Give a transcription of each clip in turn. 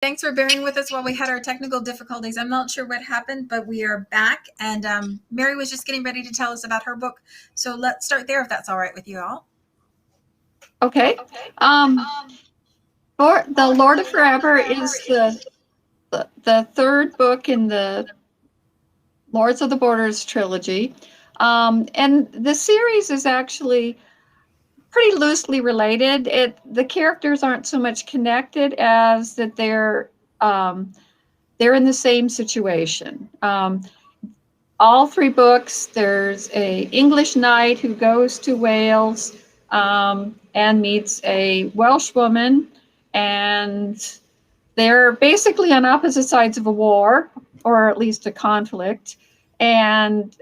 Thanks for bearing with us while we had our technical difficulties. I'm not sure what happened, but we are back. And Mary was just getting ready to tell us about her book. So let's start there if that's all right with you all. Okay. The Lord of Forever is the third book in the Lords of the Borders trilogy. And the series is actually pretty loosely related. The characters aren't so much connected as that they're in the same situation. All three books, there's a English knight who goes to Wales and meets a Welsh woman, and they're basically on opposite sides of a war, or at least a conflict, and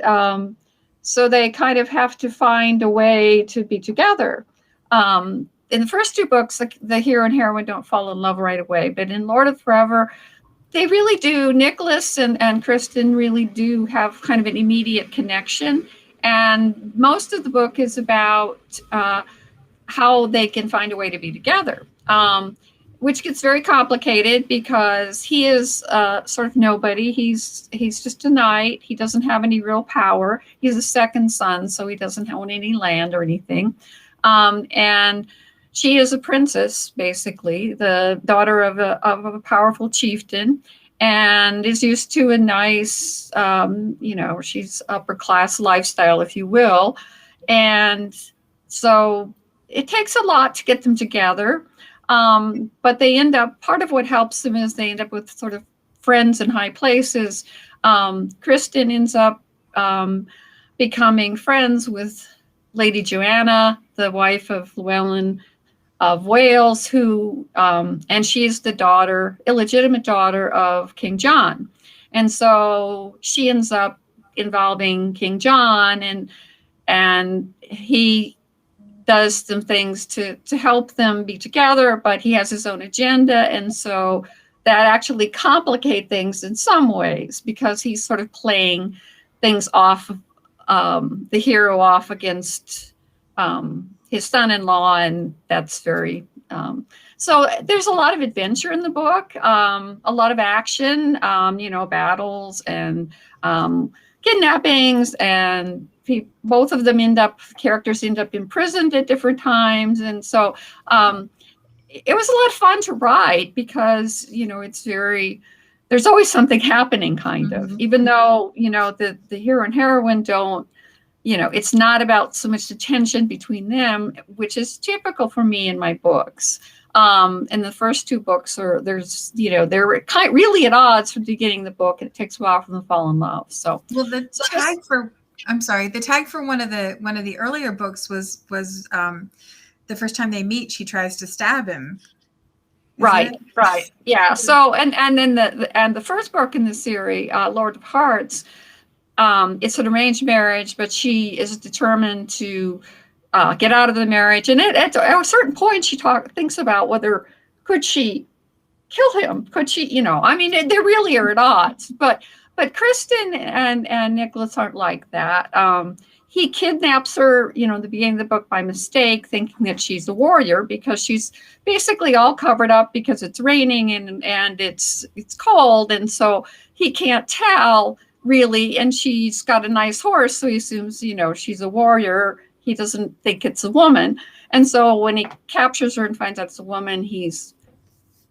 so they kind of have to find a way to be together. In the first two books, the hero and heroine don't fall in love right away, but in Lord of Forever, they really do. Nicholas and Kristen really do have kind of an immediate connection. And most of the book is about how they can find a way to be together, which gets very complicated because he is sort of nobody. He's just a knight. He doesn't have any real power. He's a second son, so he doesn't own any land or anything. And she is a princess, basically, the daughter of a powerful chieftain, and is used to a nice, she's upper class lifestyle, if you will. And so it takes a lot to get them together. But they end up, part of what helps them is they end up with sort of friends in high places. Kristen ends up becoming friends with Lady Joanna, the wife of Llewellyn of Wales, and she's the illegitimate daughter of King John. And so she ends up involving King John, and he does some things to help them be together, but he has his own agenda. And so that actually complicates things in some ways because he's sort of playing things off, the hero off against his son-in-law, and that's very so there's a lot of adventure in the book, a lot of action, battles and kidnappings, and both of them characters end up imprisoned at different times. And so it was a lot of fun to write because there's always something happening, kind of, even though the hero and heroine don't, it's not about so much the tension between them, which is typical for me in my books. And the first two books they're really at odds from the beginning of the book, and it takes a while for them to fall in love. So, the tag for one of the earlier books was the first time they meet, she tries to stab him. Right. Yeah. So, and then the first book in the series, Lord of Hearts, it's an arranged marriage, but she is determined to get out of the marriage. And at a certain point, she thinks about whether could she kill him? Could she, they really are at odds. But Kristen and Nicholas aren't like that. He kidnaps her, at the beginning of the book by mistake, thinking that she's a warrior because she's basically all covered up because it's raining and it's cold. And so he can't tell really. And she's got a nice horse, so he assumes, she's a warrior. He doesn't think it's a woman. And so when he captures her and finds out it's a woman, he's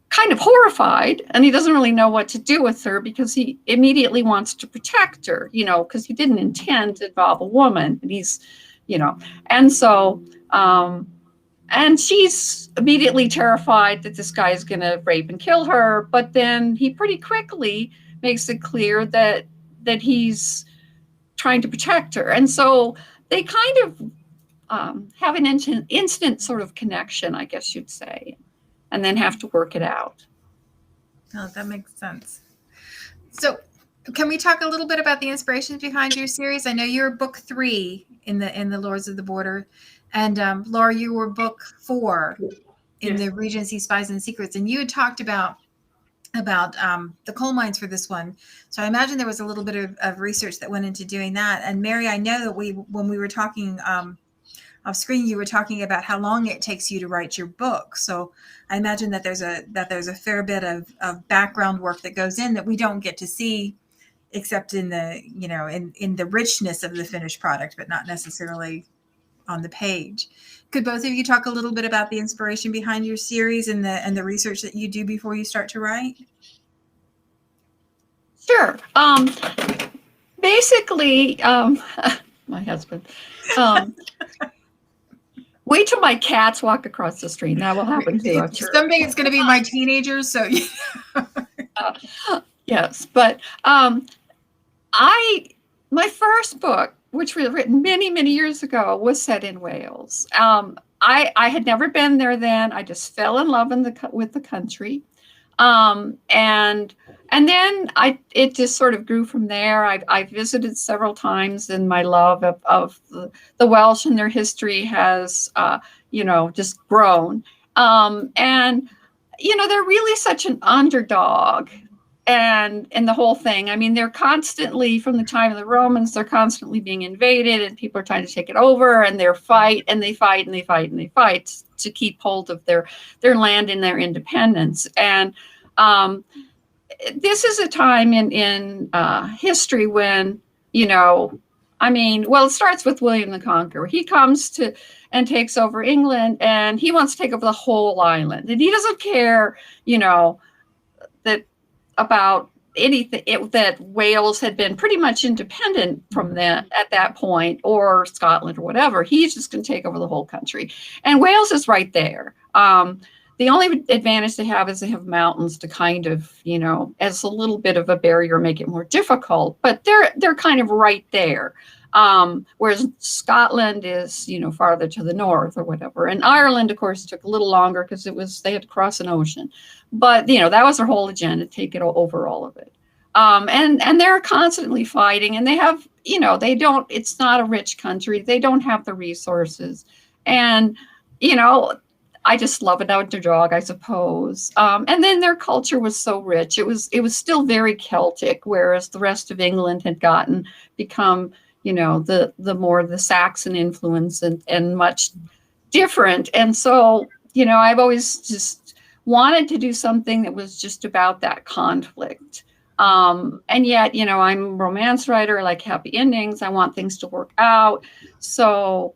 kind of horrified, and he doesn't really know what to do with her because he immediately wants to protect her, because he didn't intend to involve a woman. And he's, and so, and she's immediately terrified that this guy is going to rape and kill her. But then he pretty quickly makes it clear that he's trying to protect her. And so they kind of have an instant sort of connection, I guess you'd say, and then have to work it out. Oh, that makes sense. So can we talk a little bit about the inspirations behind your series? I know you're book 3 in the Lords of the Border, and Laura, you were book 4 in the Regency Spies and Secrets, and you had talked about the coal mines for this one. So I imagine there was a little bit of research that went into doing that. And Mary, I know that when we were talking off screen, you were talking about how long it takes you to write your book. So I imagine that there's a fair bit of background work that goes in that we don't get to see, except in the, in the richness of the finished product, but not necessarily on the page. Could both of you talk a little bit about the inspiration behind your series and the research that you do before you start to write? Sure. Basically, my husband. Wait till my cats walk across the street. That will happen too, I'm sure. Someday it's going to be my teenagers. So yes, but my first book, which was written many, many years ago, was set in Wales. I had never been there then. I just fell in love with the country. And then it just sort of grew from there. I visited several times, and my love of the Welsh and their history has, just grown. And, they're really such an underdog and the whole thing. I mean, they're constantly, from the time of the Romans, they're constantly being invaded, and people are trying to take it over, and they fight to keep hold of their land and their independence. And this is a time in history when, it starts with William the Conqueror. He comes and takes over England, and he wants to take over the whole island. And he doesn't care, that about anything, that Wales had been pretty much independent from that at that point, or Scotland or whatever. He's just going to take over the whole country. And Wales is right there. The only advantage they have is they have mountains to kind of, as a little bit of a barrier, make it more difficult. But they're kind of right there. Whereas Scotland is, farther to the north or whatever. And Ireland, of course, took a little longer because they had to cross an ocean. But, that was their whole agenda, take it over all of it. And they're constantly fighting, and they have, it's not a rich country. They don't have the resources. And, I just love an underdog, I suppose. And then their culture was so rich. It was still very Celtic, whereas the rest of England had become, the Saxon influence and much different. And so, I've always just wanted to do something that was just about that conflict. And yet, I'm a romance writer. I like happy endings. I want things to work out. So,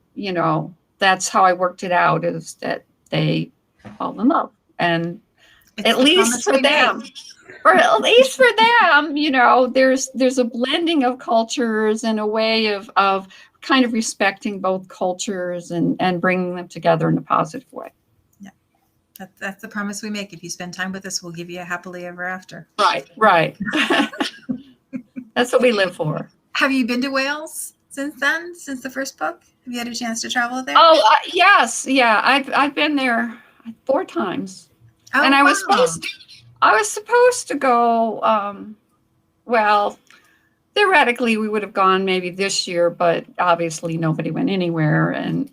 that's how I worked it out, is that they fall in love. And at least for them, there's a blending of cultures and a way of kind of respecting both cultures and bringing them together in a positive way. Yeah, that's the promise we make. If you spend time with us, we'll give you a happily ever after. Right. That's what we live for. Have you been to Wales since the first book? Have you had a chance to travel there? Oh, yes. Yeah. I've been there 4 times. Oh, and I was wow. supposed to go, theoretically we would have gone maybe this year, but obviously nobody went anywhere. And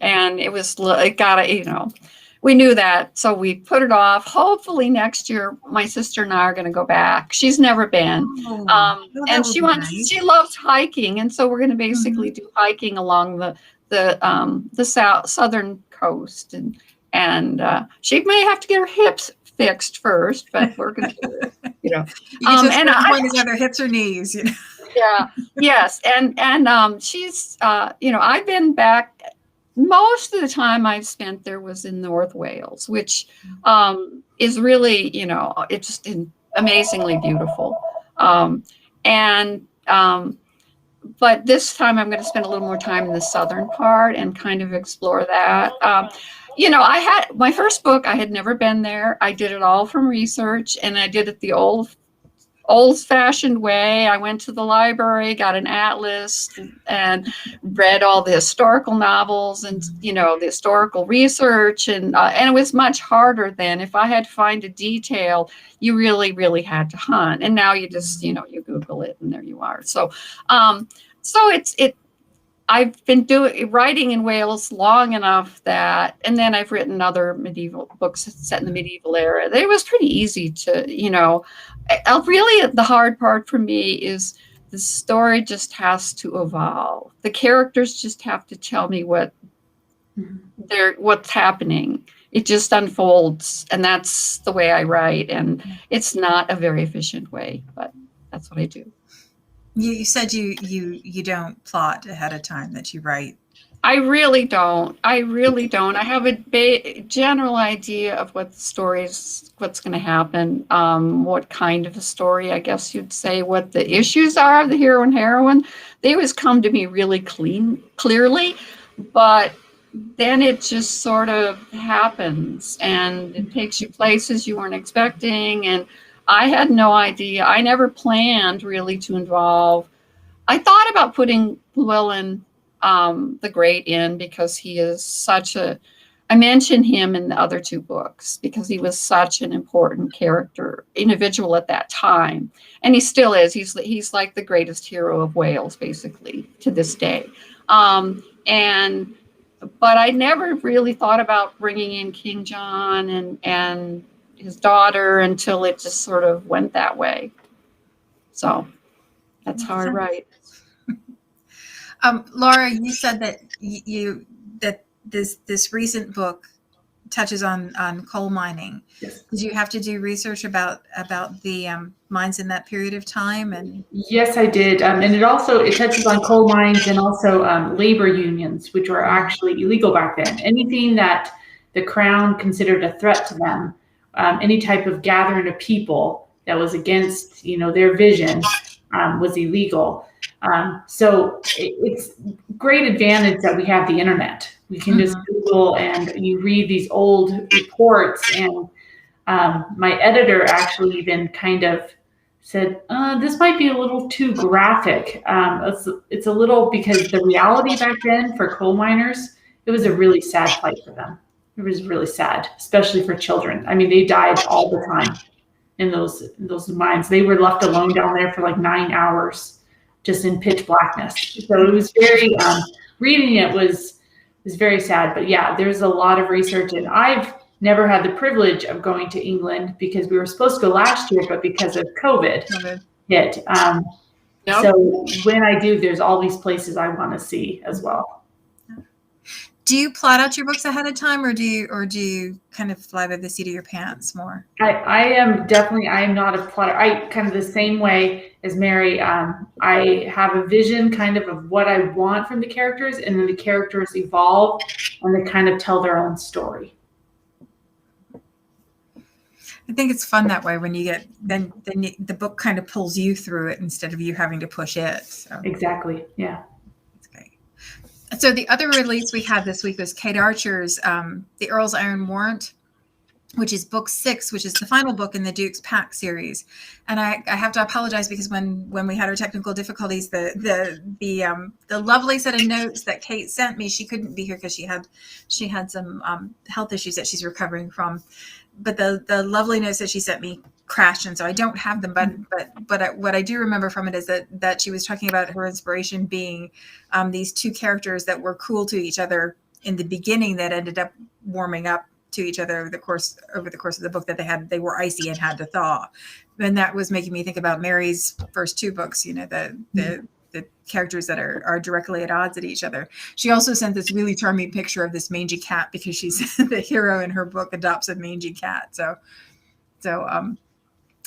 we knew that. So we put it off. Hopefully next year, my sister and I are going to go back. She's never been. And she loves hiking. And so we're going to basically do hiking along the southern coast. And she may have to get her hips fixed first, but we're going to do it, You can just either hips or knees, Yeah. Yes. And she's, I've been back. Most of the time I've spent there was in North Wales, which is really, it's just amazingly beautiful. But this time I'm going to spend a little more time in the southern part and kind of explore that. I had my first book, I had never been there. I did it all from research, and I did it the old-fashioned way. I went to the library, got an atlas, and read all the historical novels and the historical research, and it was much harder then. If I had to find a detail, you really, really had to hunt. And now you just you Google it, and there you are. So I've been writing in Wales long enough and then I've written other medieval books set in the medieval era. It was pretty easy to, really the hard part for me is the story just has to evolve. The characters just have to tell me what what's happening. It just unfolds, and that's the way I write. And it's not a very efficient way, but that's what I do. You said you don't plot ahead of time, that you write. I really don't. I have a general idea of what the story's, what's going to happen, what kind of a story, I guess you'd say, what the issues are of the hero and heroine. They always come to me really clearly, but then it just sort of happens and it takes you places you weren't expecting. And I had no idea. I never planned really to involve. I thought about putting Llewellyn the Great in because he is such a, I mentioned him in the other two books because he was such an important character, individual at that time. And he still is. He's like the greatest hero of Wales, basically, to this day. But I never really thought about bringing in King John and his daughter until it just sort of went that way. So that's how I write. Laura, you said that that this recent book touches on coal mining. Yes. Did you have to do research about the mines in that period of time? And yes, I did, and it touches on coal mines and also labor unions, which were actually illegal back then. Anything that the crown considered a threat to them, any type of gathering of people that was against their vision, was illegal. So it's great advantage that we have the internet. We can just Google and you read these old reports. And my editor actually even kind of said, this might be a little too graphic. It's a little, because the reality back then for coal miners, it was a really sad plight for them. It was really sad, especially for children. I mean, they died all the time in those mines. They were left alone down there for like 9 hours. Just in pitch blackness. So it was very, reading it was very sad. But yeah, there's a lot of research, and I've never had the privilege of going to England because we were supposed to go last year, but because of COVID hit. Nope. So when I do, there's all these places I want to see as well. Do you plot out your books ahead of time, or do you kind of fly by the seat of your pants more? I am not a plotter. I kind of the same way as Mary. I have a vision kind of what I want from the characters, and then the characters evolve and they kind of tell their own story. I think it's fun that way when you get the book kind of pulls you through it instead of you having to push it. So. Exactly. Yeah. So the other release we had this week was Kate Archer's The Earl's Iron Warrant, which is book 6, which is the final book in the Duke's Pack series. And I have to apologize because when we had our technical difficulties, the lovely set of notes that Kate sent me, she couldn't be here because she had some health issues that she's recovering from. But the lovely notes that she sent me crashed, and so I don't have them. But what I do remember from it is that she was talking about her inspiration being these two characters that were cool to each other in the beginning that ended up warming up to each other over the course of the book, that they were icy and had to thaw. And that was making me think about Mary's first 2 books. The characters that are directly at odds at each other. She also sent this really charming picture of this mangy cat because she's the hero in her book adopts a mangy cat.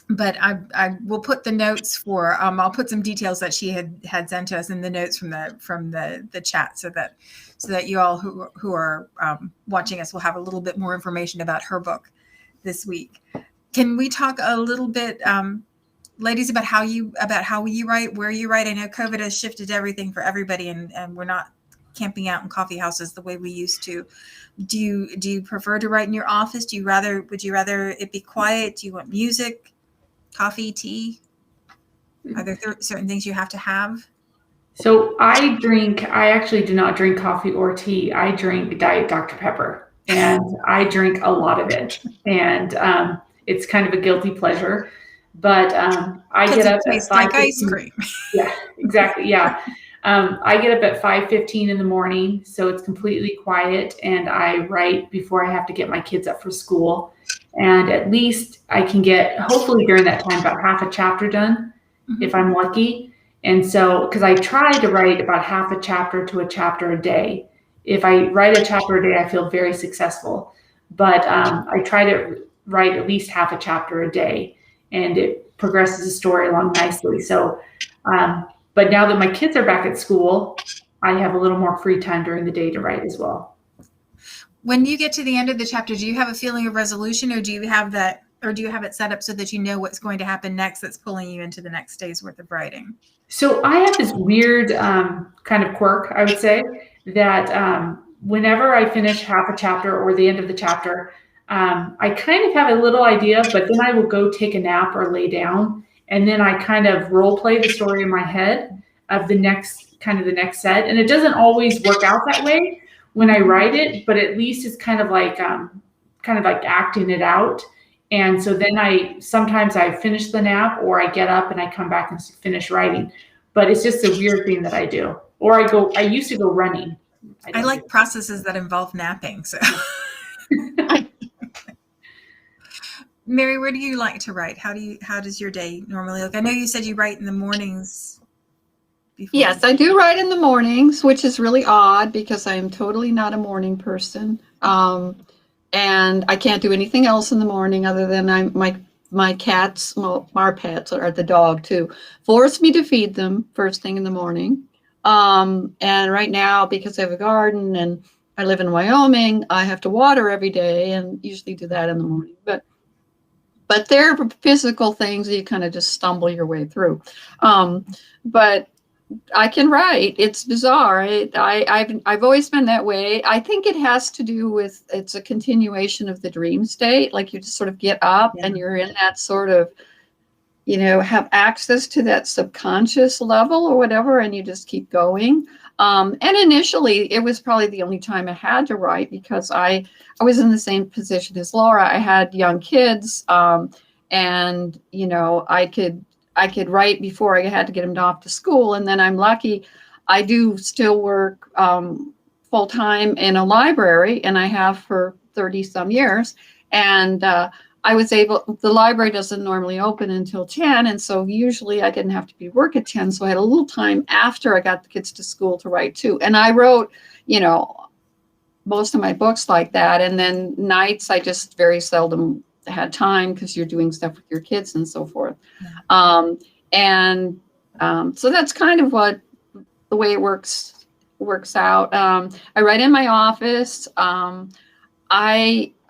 But I will put the notes for I'll put some details that she had sent to us in the notes from the chat so that you all who are watching us will have a little bit more information about her book this week. Can we talk a little bit, ladies, about how you write, where you write? I know COVID has shifted everything for everybody, and we're not camping out in coffee houses the way we used to. Do you prefer to write in your office? Would you rather it be quiet? Do you want music, coffee, tea? Are there certain things you have to have? So I actually do not drink coffee or tea. I drink Diet Dr. Pepper, and I drink a lot of it. And it's kind of a guilty pleasure. But I get up at 5:15. Like ice cream. Yeah, exactly. Yeah. I get up at 5:15 in the morning, so it's completely quiet, and I write before I have to get my kids up for school. And at least I can get, hopefully during that time, about half a chapter done, if I'm lucky. And so, because I try to write about half a chapter to a chapter a day, If I write a chapter a day, I feel very successful. But I try to write at least half a chapter a day, and it progresses the story along nicely. So, but now that my kids are back at school, I have a little more free time during the day to write as well. When you get to the end of the chapter, do you have a feeling of resolution, or do you have it set up so that you know what's going to happen next that's pulling you into the next day's worth of writing? So I have this weird kind of quirk, I would say, that whenever I finish half a chapter or the end of the chapter, I kind of have a little idea, but then I will go take a nap or lay down, and then I kind of role play the story in my head of the next set. And it doesn't always work out that way when I write it, but at least it's kind of like acting it out. And so then sometimes I finish the nap, or I get up and I come back and finish writing. But it's just a weird thing that I do. Or I used to go running. I like processes that involve napping. So, Mary, where do you like to write? How does your day normally look? I know you said you write in the mornings. Yes, I do write in the mornings, which is really odd because I'm totally not a morning person. And I can't do anything else in the morning other than my cats, well, our pets are the dog too, force me to feed them first thing in the morning. And right now, because I have a garden and I live in Wyoming, I have to water every day and usually do that in the morning. But they're physical things that you kind of just stumble your way through. But I can write. It's bizarre. I've always been that way. I think it has to do with, it's a continuation of the dream state. Like you just sort of get up and you're in that sort of, have access to that subconscious level or whatever, and you just keep going. And initially, it was probably the only time I had to write because I was in the same position as Laura. I had young kids, and I could write before I had to get them off to school. And then I'm lucky. I do still work full time in a library, and I have for 30 some years. And the library doesn't normally open until 10. And so usually I didn't have to be work at 10. So I had a little time after I got the kids to school to write too. And I wrote, most of my books like that. And then nights, I just very seldom had time because you're doing stuff with your kids and so forth. So that's kind of the way it works out. I write in my office.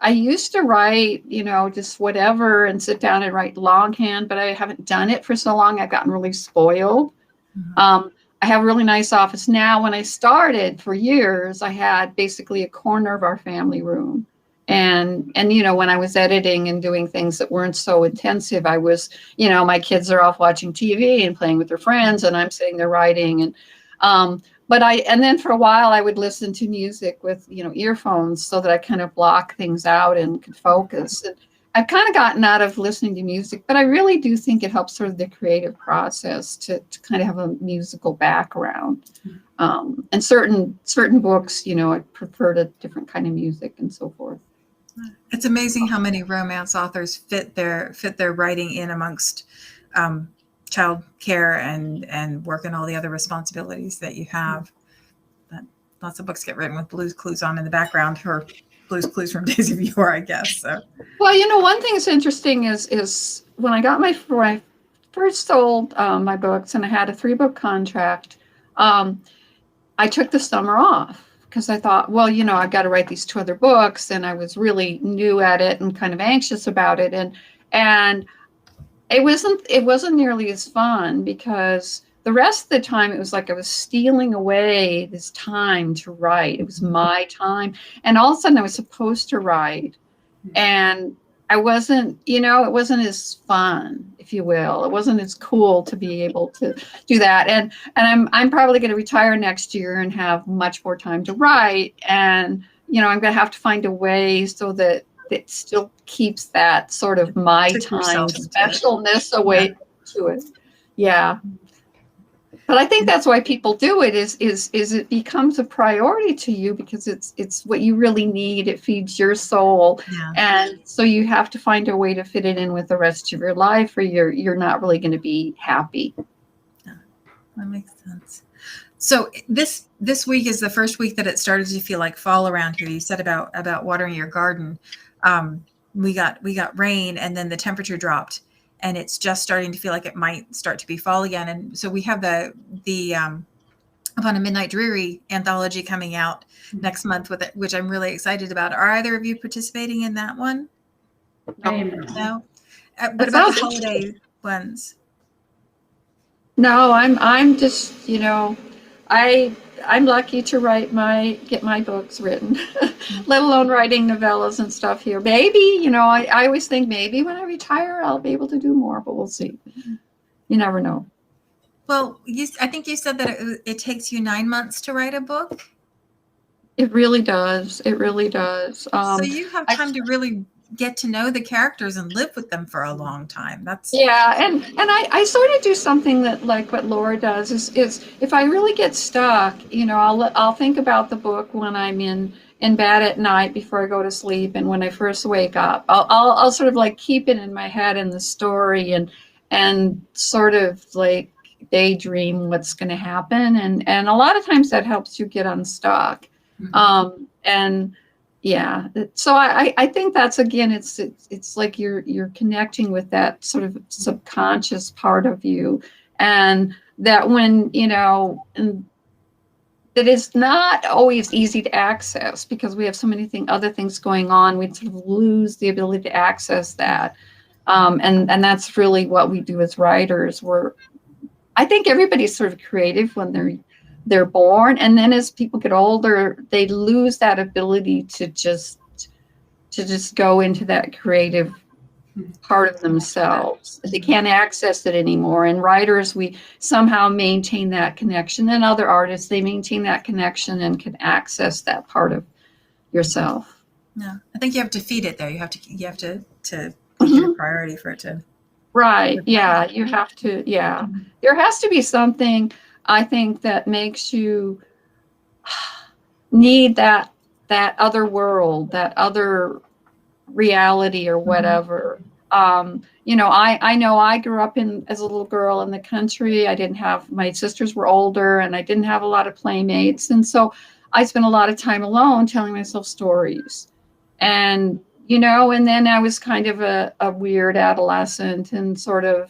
I used to write, just whatever and sit down and write longhand, but I haven't done it for so long. I've gotten really spoiled. Mm-hmm. I have a really nice office now. When I started for years, I had basically a corner of our family room. And when I was editing and doing things that weren't so intensive, I was, my kids are off watching TV and playing with their friends, and I'm sitting there writing. And then for a while I would listen to music with, earphones so that I kind of block things out and could focus. And I've kind of gotten out of listening to music, but I really do think it helps sort of the creative process to kind of have a musical background. And certain books, I prefer a different kind of music and so forth. It's amazing how many romance authors fit their writing in amongst child care and work and all the other responsibilities that you have. But lots of books get written with Blue's Clues on in the background, or Blue's Clues from Days of Yore, I guess. So, well, one thing that's interesting is when I first sold my books and I had a 3-book contract, I took the summer off. Because I thought, well, I've got to write these 2 other books, and I was really new at it and kind of anxious about it, and it wasn't nearly as fun because the rest of the time it was like I was stealing away this time to write. It was my time, and all of a sudden I was supposed to write, and I wasn't, it wasn't as fun, if you will. It wasn't as cool to be able to do that. And I'm probably going to retire next year and have much more time to write. And, I'm going to have to find a way so that it still keeps that sort of my time specialness away to it. Yeah. But I think that's why people do it is it becomes a priority to you because it's what you really need. It feeds your soul. Yeah. And so you have to find a way to fit it in with the rest of your life or you're not really going to be happy. Yeah, that makes sense. So this week is the first week that it started to feel like fall around here. You said about watering your garden. We got rain, and then the temperature dropped, and it's just starting to feel like it might start to be fall again. And so we have the Upon a Midnight Dreary anthology coming out next month with it, which I'm really excited about. Are either of you participating in that one? I am. No. What That about the sounds holiday ones? No, I'm just, I'm lucky to get my books written, let alone writing novellas and stuff here. Maybe, I always think maybe when I retire, I'll be able to do more, but we'll see. You never know. Well, I think you said that it takes you 9 months to write a book. It really does. It really does. So you have time to really get to know the characters and live with them for a long time. And I sort of do something that like what Laura does is if I really get stuck, I'll think about the book when I'm in bed at night before I go to sleep, and when I first wake up, I'll sort of like keep it in my head in the story and sort of like daydream what's going to happen, and a lot of times that helps you get unstuck. And yeah, so I think that's, again, it's like you're connecting with that sort of subconscious part of you, and that when and that is not always easy to access because we have so many other things going on. We sort of lose the ability to access that, and that's really what we do as writers. I think everybody's sort of creative when they're born, and then as people get older, they lose that ability to just go into that creative part of themselves. They can't access it anymore. And writers, we somehow maintain that connection, and other artists, they maintain that connection and can access that part of yourself. No, I think you have to feed it though. You have to make it a priority for it to. Right. Yeah. You have to. Yeah. There has to be something, I think, that makes you need that other world, that other reality or whatever. I know I grew up as a little girl in the country. My sisters were older, and I didn't have a lot of playmates. And so I spent a lot of time alone telling myself stories. And and then I was kind of a weird adolescent and sort of,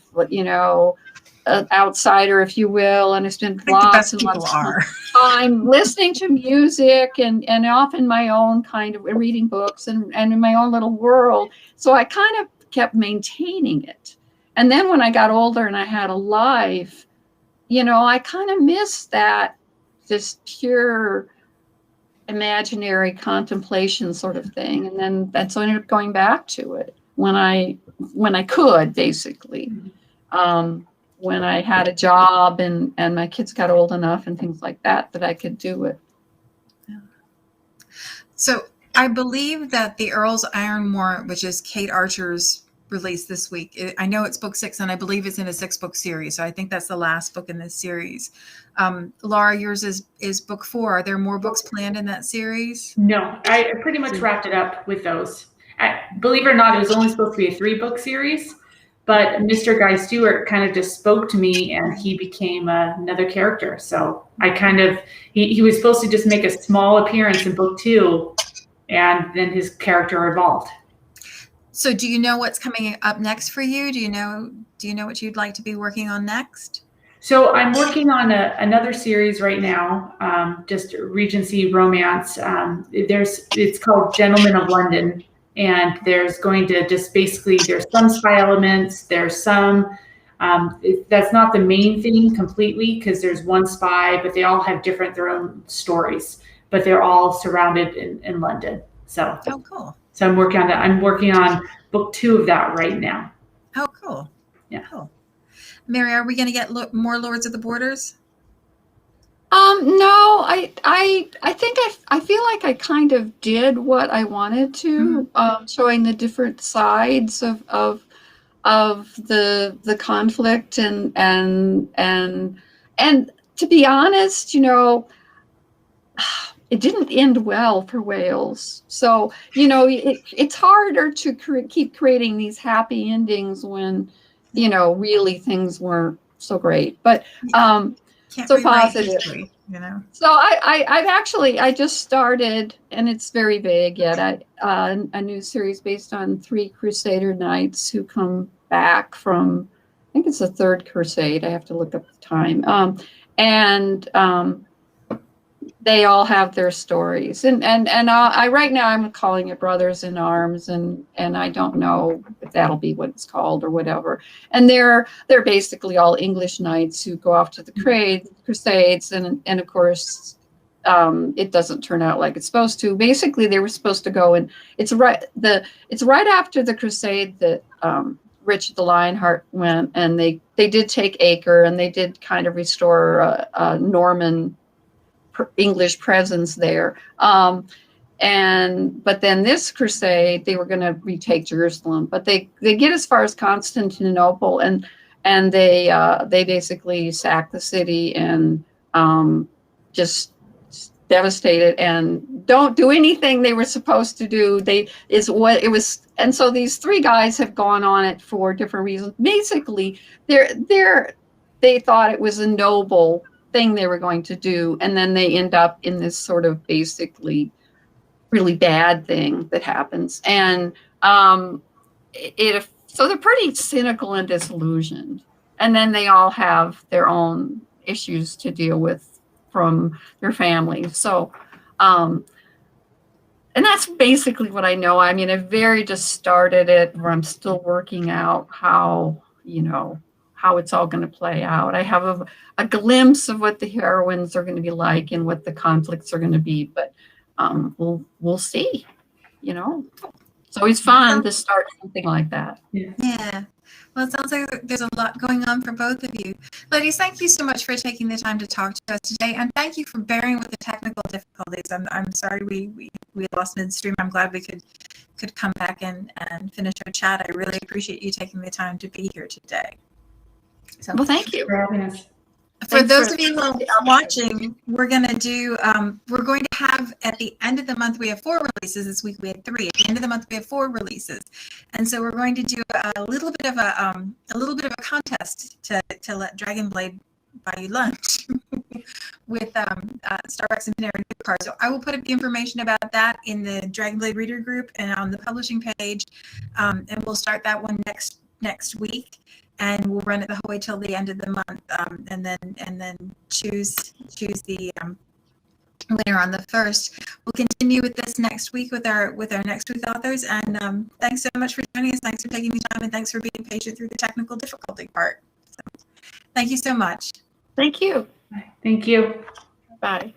an outsider, if you will. And I spent lots and lots of time listening to music and often my own kind of reading books and in my own little world. So I kind of kept maintaining it. And then when I got older and I had a life, I kind of missed that, this pure imaginary contemplation sort of thing, and so I ended up going back to it when I could, basically, when I had a job and my kids got old enough and things like that I could do it. So I believe that the Earl's Iron Warrant, which is Kate Archer's release this week, I know it's book 6, and I believe it's in a 6-book series, so I think that's the last book in this series. Laura, yours is book 4. Are there more books planned in that series? No, I pretty much wrapped it up with those. Believe it or not, it was only supposed to be a 3-book series, but Mr. Guy Stewart kind of just spoke to me, and he became another character. So he was supposed to just make a small appearance in book 2, and then his character evolved. So do you know what's coming up next for you? Do you know what you'd like to be working on next? So I'm working on another series right now, just Regency romance. It's called Gentlemen of London, and there's going to just basically, there's some spy elements, there's some, that's not the main thing completely because there's one spy, but they all have their own stories, but they're all surrounded in London. So, oh, cool. So I'm working on that. I'm working on book 2 of that right now. Oh, cool. Yeah. Cool. Mary, are we going to get more Lords of the Borders? No, I think I feel like I kind of did what I wanted to, showing the different sides of the conflict and to be honest, it didn't end well for Wales. So, it's harder to keep creating these happy endings when, really things weren't so great. But so positive. you know? So I just started, and it's very vague yet. A new series based on 3 Crusader knights who come back from, I think it's the 3rd Crusade. I have to look up the time. And they all have their stories, and I right now I'm calling it Brothers in Arms, and I don't know if that'll be what it's called or whatever. And they're basically all English knights who go off to the crusades, and of course it doesn't turn out like it's supposed to. Basically, they were supposed to go, and it's right after the crusade that Richard the Lionheart went, and they did take Acre, and they did kind of restore a Norman English presence there. But then this crusade, they were going to retake Jerusalem, but they get as far as Constantinople, and they basically sack the city and just devastate it and don't do anything they were supposed to do. And so these 3 guys have gone on it for different reasons. Basically, they thought it was a noble thing they were going to do, and then they end up in this sort of basically really bad thing that happens, and so they're pretty cynical and disillusioned, and then they all have their own issues to deal with from their families. So and that's basically what I know. I mean, I very just started it, where I'm still working out how it's all going to play out. I have a glimpse of what the heroines are going to be like and what the conflicts are going to be, but we'll see. It's always fun to start something like that. Yeah. Well, it sounds like there's a lot going on for both of you. Ladies, thank you so much for taking the time to talk to us today, and thank you for bearing with the technical difficulties. I'm sorry we lost midstream. I'm glad we could come back and finish our chat. I really appreciate you taking the time to be here today. So, well, thank you for having us. For those of you who are watching, we're going to have, at the end of the month, we have 4 releases. This week we had 3. At the end of the month we have 4 releases, and so we're going to do a little bit of a contest to let Dragonblade buy you lunch with Starbucks and Panera gift cards. So I will put up the information about that in the Dragonblade reader group and on the publishing page, and we'll start that one next week. And we'll run it the whole way till the end of the month, and then choose the winner on the 1st. We'll continue with this next week with our next week authors. And thanks so much for joining us. Thanks for taking the time, and thanks for being patient through the technical difficulty part. So, thank you so much. Thank you. Thank you. Bye.